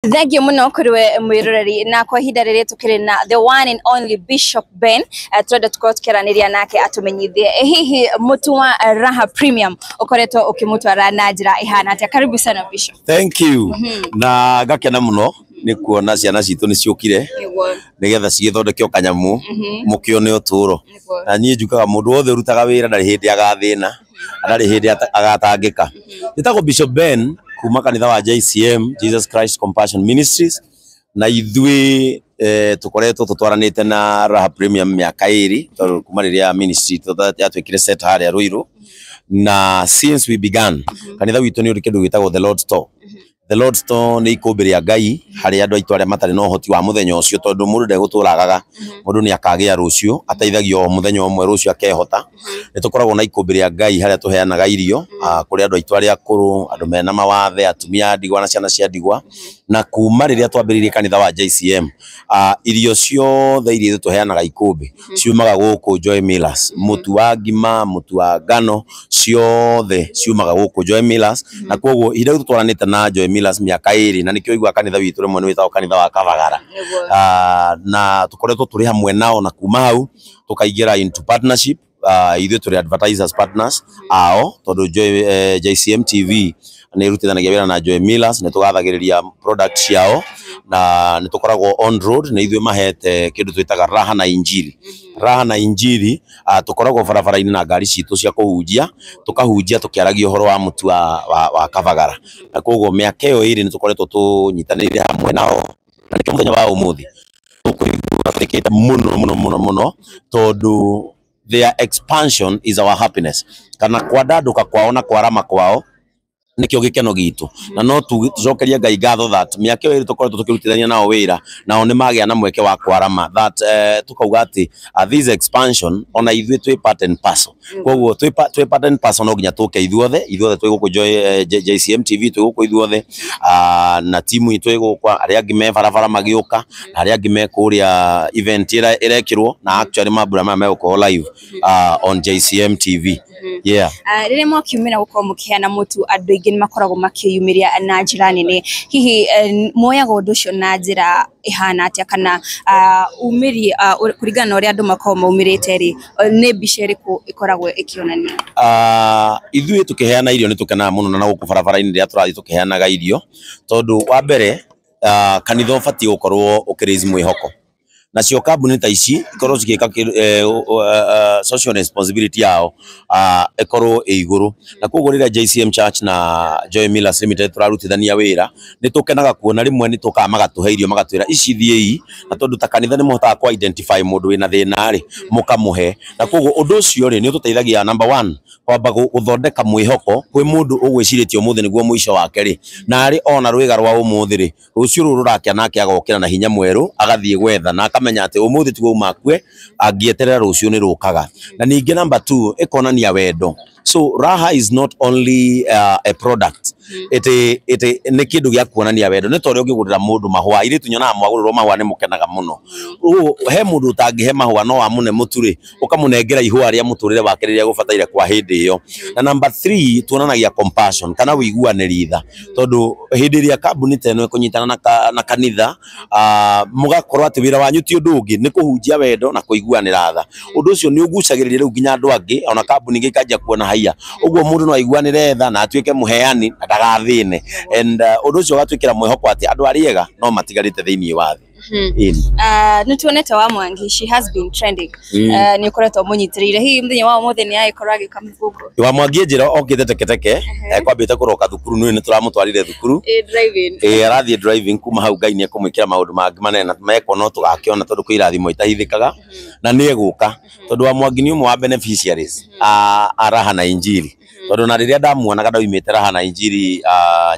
Thank you muno kuriwe mwiroreri na kwa hida rere tukire na the one and only Bishop Ben twenda tukotukeraniria nake atumenyithie hihi mutu wa Raha Premium ukoretwo ukimutwara na njira ihana atia. Karibu sana Bishop. Thank you. Na gakena muno ni kuona ciana citu ni ciukire nigetha cigithondeke kanyamu mukio ni uturo na nie njukaga mundu wothe rutaga wira ndari hindi agathina ndari hindi agatangika. Nitagwo Bishop Ben kuma kanitha wa JCM Jesus Christ Compassion Ministries na ithui tukoretwo tutwaranite na Raha Premium miaka iri kuma riria ministry yatwikire set haria Ruiru na since we began kanitha witu ni uri kindu gitagwo The Lord Store. The Lord Store ni ikumbiri ya Ngai hari andu aitu aria matari no hoti wa muthenya ucio tondu mundu ndeguturaga mundu ni akagia rucio ateithagio muthenya umwe rucio akehota. Ni tukoragwo na ikumbiri ya Ngai haria tuheanaga irio kuri andu aitu aria akuru andu mena mawathe atumia ndigwa na ciana cia ndigwa na kuma riria twambiririe kanitha wa JCM irio ciothe iria tuheanaga ikumbi ciumaga guku Joy Millers mutu wa ngima mutu wa ngano ciothe ciumaga guku Joy Millers na koguo ira tutwaranite na Joy Millers miaka iri na nikio igwa kanitha witu remwe ni witao kanitha wa Kavagara na tukoretwo turi hamwe nao na kuma hau tukaigira into partnership ithuĩ turi advertisers partners ao tondu JCM TV ni irutithanagia wira na Joy Millers ni tugathagiriria products ciao na ni tukoragwo on road na ithuĩ mahete kindu twitaga Raha na Injili. Raha na Injili tukoragwo barabara-ini na ngari citu cia kuhunjia tukahunjia tukiaragia uhoro wa mutu wa Kavagara na koguo miaka iyo iri ni tukoretwo tunyitanire hamwe nao na nikio muthenya wa umuthi tukuigua tekete muno tondu their expansion is our happiness kana kwandanduka kwao na kwarama kwao nikio gikeno gitu na no tucokerie Ngai ngatho that miaka iyo iri tukoretwo tukirutithania nao wira nao ni magia na mweke wa kwarama that tukauga ati this expansion ona ithuĩ twi part and parcel koguo twi part and parcel no nginya tuke ithuothe twi guku JCM TV twi guku ithuothe na timu itu igukwa aria angi me barabara magiuka na aria angi me kuria event irekirwo na actually mabura maya megukorwo live on JCM TV. Yeah. Rire mwakiumira gukorwo mukiheana mutu andu aingi ni makoragwo makiyumiria na njira nene hihi moyaga undu ucio na njira ihana atia kana umiri kuringana na uria andu makorwo maumirite ri ni mbica iriku ikoragwo ikionania? Ithuĩ tukiheana irio ni tukenaga muno na guku barabara-ini riria turathi tukiheanaga irio tondu wa mbere kanitha ubati gukorwo ukiraise mwihoko na cio kambuni ta ici ikorwo cigika social responsibility yao ikorwo iguru na koguo riria JCM Church na Joy Millers Limited turarutithania wira ni tukenaga kuona rimwe ni tukamaga tuhe irio magatwira ici thiei na tondu ta kanitha ni muhotaga ku identify mundu wina thina ri mukamuhe na koguo undu ucio ri ni tuteithagia number 1 kwamba guthondeka mwihoko kwi mundu ugwiciritie umuthi niguo muico wake ri na ari ona rwiga rwa umuthi ri rucio ruru rurakia nake agokira na hinya mweru agathie gwetha na akamenya ati umuthi tigo umakwe angieterera rucio ni rukaga na ningi number 2 ikonania wendo. So Raha is not only a product it ni kindu gya kuonania wendo ni tore ungigurira mundu mahwa iri tunyonaga mwaguriro mahwa ni mukenaga muno he mundu utangihe mahwa no amune muturi ukamunengera ihwa ria muturire wake riria gubataire kwa hindi iyo na number 3 tuonanagia compassion kana wiguanĩri tha tondu hindi iria kambuni teno ikunyitana na kanitha mugakorwo ati wira wanyu ti undu ungi ni kuhunjia wendo na kuiguanĩra tha undu ucio ni ugucagiriria riu nginya andu angi ona kambuni ingi ikajia kuona haya uguo mundu no aiguanĩre tha na atuike muheani ndagathine and undu ucio gatwikira mwihoko ati andu ariega no matigarite thiini wa thi. Nituonete wa Mwangi, she has been trending ni ukoretwo munyitirire hihi muthenya wa umuthi ni aikorwo agika mugongo wa Mwangi njira okite teketeke kwambite kuroka thukuru ni turamutwarire thukuru driving arathie driving kuma hau Ngai ni ekumwikira maundu mangi manene meko no tugakiona tondu kwi irathimo itahithikaga na ni eguka tondu wa Mwangi ni umwe wa beneficiaries a Raha na Injili tondu na riria ndamuonaga ndaumite Raha na Injili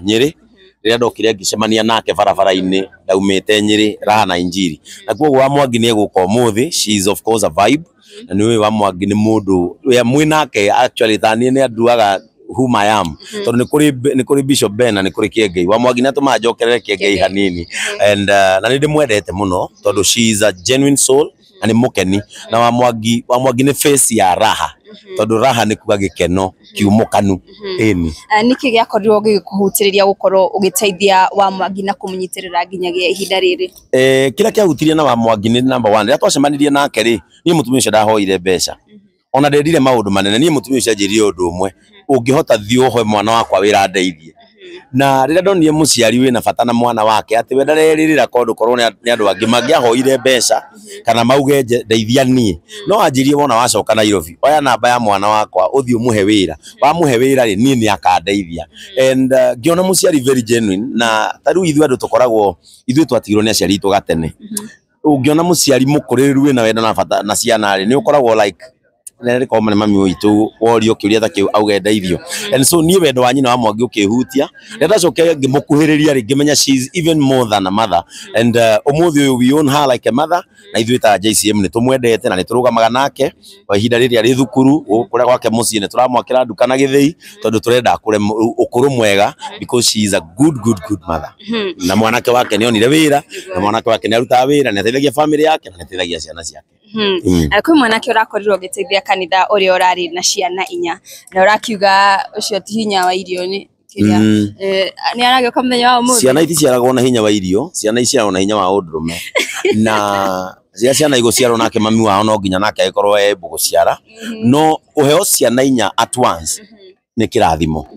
Nyeri riria ndokire ngicemania nake barabara-ini ndaumite Nyeri Raha na Injili na koguo wa Mwangi ni eguka umuthi. She is of course a vibe na ni wa Mwangi ni mundu we mwinake actually thani ni anduaga whom I am tondu ni kuri Bishop Ben na ni kuri Kiengei wa Mwangi natuma njokerere Kiengei hanini and na ni ndimwendete muno tondu she is a genuine soul na ni mukeni na wa Mwangi ni face ya Raha tondu raha ni kuga gikeno kiumukanu eni niki gyakorirwo gikuhutiriria gukorwo ugiteithia wa Mwangi na kumunyitirira nginyagia ihinda riri kila kiahutirie na wa Mwangi ni number 1 ria twacemanirie nake ri ni mutumia ucio ndahoire mbeca ona ndendire maundu manene ni mutumia ucio anjirie undu umwe ungihota thio hoe mwana wakwa wira ndeithie na rira ndonire muciari wina bata na mwana wake ati we ndareririra kondu korwo ni andu angi mangiahoire mbeca kana mauge ndeithia nie no anjirie wona wacoka Nairobi oya namba ya mwana wakwa uthio muhe wira wa muhe wira ri nie ni akandeithia and ngiona muciari very genuine na tariu ithu andu tukoragwo ithu twatigirwo ni aciari itu gatene ungiona muciari mukuriru wina wenda na bata na ciana ri ni ukoragwo like nere ko mami witu worio kiuria ta kiu auge ndeithio and so ni wendo wa nyina wa Mwangi ukihutia renda coke ngimukuhiriria ri ngimenya she is even more than a mother and umuthi we own her like a mother na ithu ta JCM ni tumwendete na ni turugamaga nake kwa ihinda riri ari thukuru kuria gwake mucii ni turamwakira nduka na githei tondu turenda akure ukuru mwega because she is a good mother na mwanake wake ni onire wira na mwanake wake ni aruta wira ni ateithagia family yake na ateithagia ciana ciake kwi mwanake urakorirwo giteithia kanitha uria urari na ciana 4 na urakiuga ucio ti hinya wa irio ni kiria ni aragioka muthenya wa umuthi ciana iti ciaragwo na hinya wa irio ciana iciaragwo na hinya wa undurume na ciana iguciarwo nake mami wao no nginya nake akorwo buguciara no uheo ciana 4 at once ni kirathimo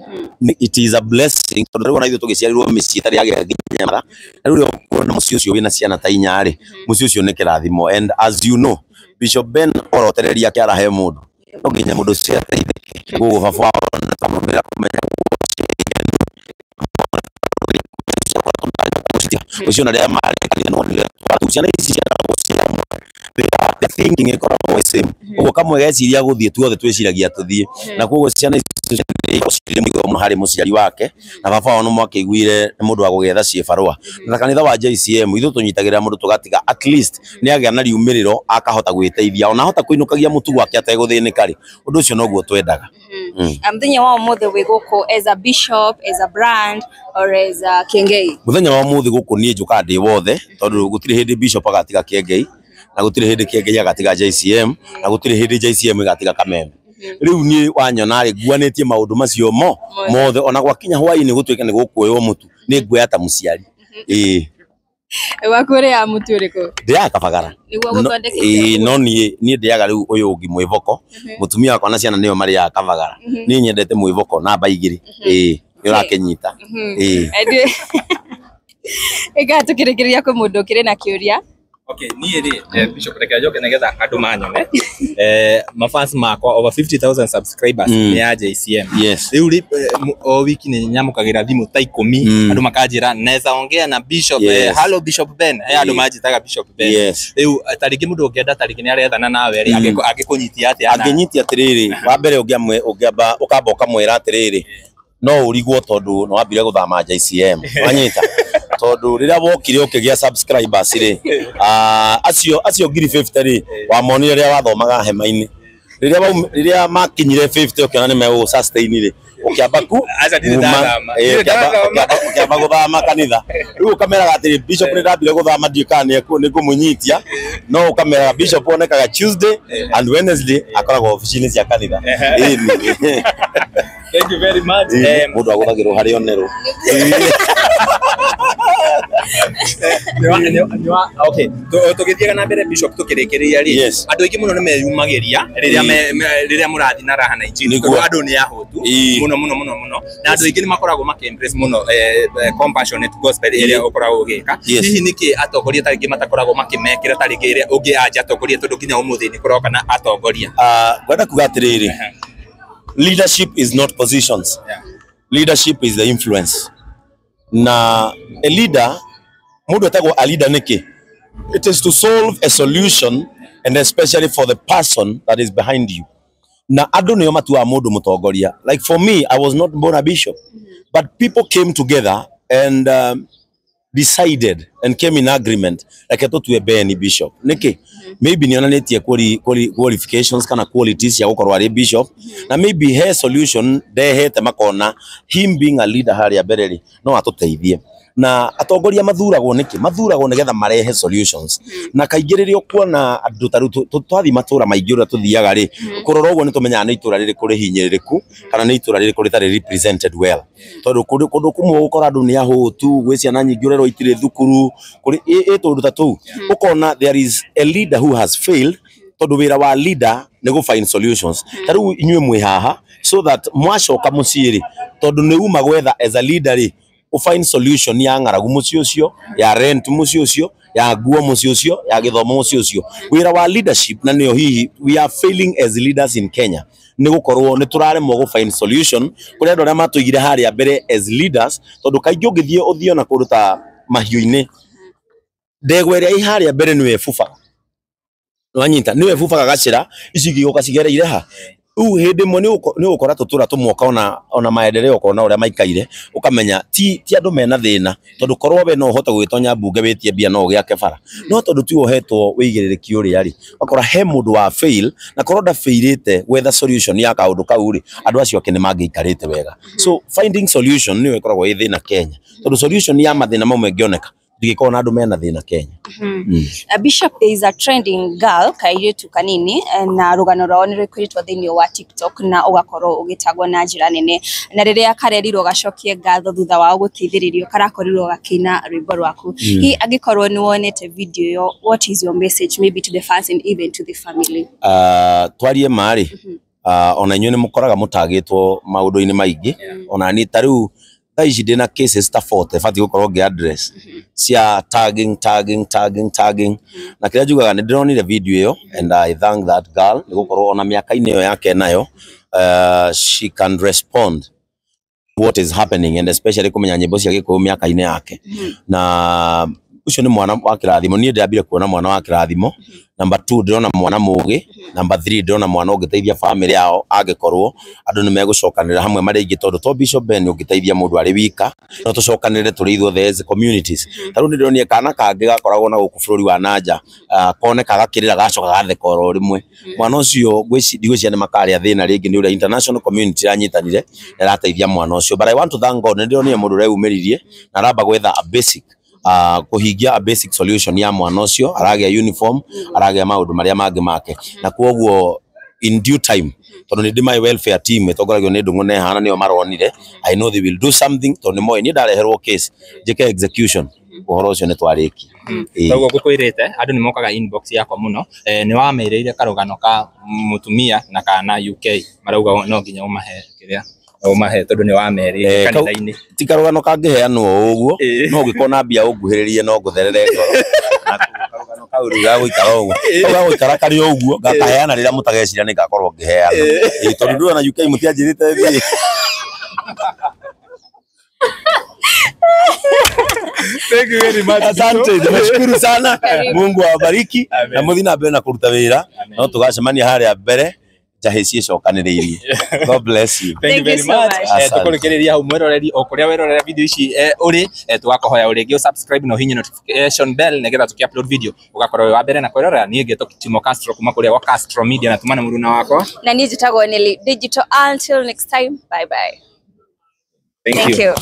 it is a blessing tondu na ithu tugiciarirwo micii tari yage nginya mara riu na mucii ucio wina ciana ta 4 ri mucii ucio ni kirathimo and as you know Bishop Ben orotereria kiarahe mundu no nginya mundu cia teithike gugu baba na tamumira kumenya ucio na ria mari no ni ciana ici ciana the thinking ekoragwo same ugo kamwe geciria guthie tuothe twiciragia tuthie na koguo ciana hari muciari wake na baba wao no mwakiguire mundu wa gugetha ciebarua na kanitha wa JCM ithu tunyitagira mundu tugatiga at least ni agia na riumiriro akahota gwiteithia ona hota kuinukagia mutu wake ateguthinika ri undu ucio noguo twendaga muthenya wa umuthi wi guku as a bishop as a brand or as a Kiengei muthenya wa umuthi guku nie njuka ndi wothe tondu gutire hindi bishop agatiga Kiengei na gutire hindi Kiengei agatiga JCM na gutire hindi JCM agatiga Kameme riu ni wanyona ri guanetie maundu macio mothe ona gwakinya hwaini gutwika ni gukuoywo mutu ni nguya ta muciari wakure ya mutu riku ndia Kabagara no ni ndiaga riu uyu ungi mwivoko mutumia wakwa na ciana niyo mari ya Kabagara ni nyendete mwivoko namba 2 urakenyita ega tukirekereria kwa mundu kire na kiuria okay ni ri Bishop reke joke negetha andu manyone mafans makwa over 50,000 subscribers ni ya JCM riu o wiki ni nyamukagira thimu ta 10 andu makanjira neza ongea na Bishop hello Bishop Ben andu majitaga Bishop Ben riu tariki mundu ukienda tariki ni arethana nawe ri agikunyitia ati aginyitia atiriri wa mbere ungiamba ukamba ukamwira atiriri no urigwo tondu no wambire guthama JCM wanyita tondu rira wokire ukigia subscribers ri acio ngiri 50 ri wa monire ria wathomaga hema-ini riria makinyire 50 ukiona ni me sustain ri ukiamba ku ukiamba guthama kanitha riu ukamera atiri Bishop ni ndambire guthama ndiukani ni kumunyitia no ukamera Bishop onekaga Tuesday and Wednesday akoragwo ofici-ini cia kanitha thank you very much mundu aguthagirwo hari oneru okay tugithiaga na mbere Bishop tukirekereria ri andu aingi muno ni meyumagiria riria murathi na raha na injili ko andu ni ahutu muno na andu aingi ni makoragwo makembrace muno compassionate gospel iria ukoragwo ugika hihi niki atongoria taringi matakoragwo makimekira taringi iria ungi anja atongoria tondu kinya umuthi ni kuroka na atongoria gwenda kuga atiriri leadership is not positions leadership is the influence na a leader mundu etagwo a leader niki it is to solve a solution and especially for the person that is behind you na andu niyo matua mundu mutongoria like for me I was not born a bishop but people came together and decided and came in agreement like to a Ben bishop niki maybe nionanetie qualifications kana qualities ya gukorwo ari bishop na maybe her solution ndehete makona him being a leader hari abereri no atuteithie na atongoria mathuragwo niki mathuragwo nigetha marehe solutions na kaingĩ rĩrĩa ũkuona andũ taru twathi matura maingĩ ũrĩa tuthiaga ri kurora ũguo nĩtũmenyaga nĩ itura rĩrĩ kũrĩ hinyĩrĩrĩku kana nĩ itura rĩrĩ kũrĩ tarĩ represented well tondũ kũndũ kumwe gũkora andũ nĩ ahũtu gwĩ ciana nyingĩ ũrerwo itirĩ thukuru kũrĩ tondũ ta tũu ũkona there is a leader who has failed tondũ wĩra wa leader nĩ go find solutions tarĩu inyuĩ mwĩ haha so that mwacoka mũciĩ rĩ tondũ nĩ uma gwetha as a leader rĩ find solution ya ng'aragu mũciĩ ũcio ya rent mũciĩ ũcio ya nguo mũciĩ ũcio ya gĩthomo mũciĩ ũcio wĩra wa leadership na nĩyo hihi we are failing as leaders in Kenya nĩ gũkorwo nĩ tũraremwo go find solution kũrĩ andũ arĩa matũigire harĩa mbere as leaders tondũ kaingĩ ũngĩthiĩ ũthiĩ na kũndũ ta mahiũ-inĩ ndegwa ĩrĩa ĩ harĩa mbere nĩwe bubaga wanyita nĩwe bubaga gacĩra ici igĩũka cigereire ha hĩndĩ ĩmwe nĩ ũgũkora tũtũra tũmwoka ona maendeleo ũkona ũrĩa maikaire ũkamenya ti andũ mena thĩna tondũ korwo we no ũhote gwĩtonya mbunge wĩtie mbia no ũgĩake bara no tondũ tu ũhetwo wĩigĩrĩrĩki ũrĩa rĩ ũkora he mũndũ wa fail na korwo ndafailĩte gwetha solution ya kaũndũ kau rĩ andũ acio ake nĩ mangĩikarĩte wega so finding solution nĩyo ĩkoragwo ĩ thĩna Kenya tondũ solution ya mathĩna mamwe ĩngĩoneka ndĩgĩkorwo na andũ mena thĩna Kenya. Bishop, there is a trending girl kairitu kanini na rugano rwao nĩ rwĩkĩrĩtwo thĩinĩ wa TikTok na ũgakorwo ũgĩtagwo na njĩra nene na rĩrĩa karerirwo gacokie ngatho thutha wao gũteithĩrĩrio karakorirwo gakĩina rwĩmbo rwaku hihi angĩkorwo nĩ wonete video ĩyo what is your message maybe to the fans and even to the family? Twarie marĩ ona inyuĩ nĩ mũkoraga mũtagĩtwo maũndũ-inĩ maingĩ ona ni tarĩu thaa ici ndĩna cases ta 40 batiĩ gũkorwo ngĩ address cia tagging na kĩrĩa njugaga nĩ ndĩronire video ĩyo and I thank that girl nĩ gũkorwo ona mĩaka-inĩ ĩyo yake nayo she can respond what is happening and especially kũmenya nyĩmbo cia Gĩkũyũ mĩaka-inĩ yake na ucio nĩ mwana wa kĩrathimo niĩ ndĩambire kuona mwana wa kĩrathimo number 2 ndĩrona mwana mũgĩ number 3 ndĩrona mwana ũngĩteithia family yao angĩkorwo andũ nĩ megũcokanĩrĩra hamwe marĩ aingĩ tondũ to Bishop Ben ũngĩteithia mũndũ arĩ wika no tũcokanĩrĩre tũrĩ ithuothe as communities tarĩu nĩ ndĩronire kana kangĩ gakoragwo na gũkũ bũrũri wa nanja koneka gakĩrĩra gacoka gatheka oro rĩmwe mwana ũcio ngwĩciria nĩ makarĩa thĩna rĩngĩ nĩ ũrĩa international community yanyitanire na ĩrateithia mwana ũcio but I want to thank God nĩ ndĩronire mũndũ ũreumĩririe na aramba gwetha a basic kuhingia a basic solution ya mwana ũcio aragĩa uniform aragĩa maũndũ marĩa mangĩ make na kwoguo in due time tondũ nĩ my welfare team ĩtongoragio nĩ Ndung'u na Ehana nĩo maronire I know they will do something tondũ nĩ moĩ niĩ ndareherwo case njĩke execution ũhoro ũcio nĩ twarĩki koguo ngũkwĩrĩte andũ nĩ mokaga inbox yakwa mũno nĩ wamerĩire karũgano ka mũtumia na kana UK marauga no nginya ũmahe kĩrĩa umahe tondũ nĩ wamerĩire kanitha-inĩ ti karũgano kangĩheanwo ũguo no ũngĩkona mbia ũnguhĩrĩrie no ngũtherere ngoro karũgano kau gagũikara ũguo gagũikara karĩ ũguo ngakaheana rĩrĩa mũtageciria nĩ ngakorwo ngĩheana tondũ ndũrona UK mũtianjĩrĩte thĩ Thank you very much. Asante, nimeshukuru sana. Mungu awabariki na muthi na mbere na kũruta wĩra no tũgacemania harĩa mbere jaheci cokanĩrĩirie. God bless you. Thank you very much. Tũkũrekereria hau mweroreri o kũrĩa werorera video ici ũrĩ tũgakohoya ũrĩngĩ subscribe na ũhihinye notification bell nĩgetha tũkĩ-upload video ũgakorwo wa mbere na kwĩrorera niĩ ngĩtwo Timo Castro kuma kũrĩa wa Castro Media na tumana mũruna wakwa na niĩ njĩtagwo Nelly Digital. Until next time, bye bye. Thank you.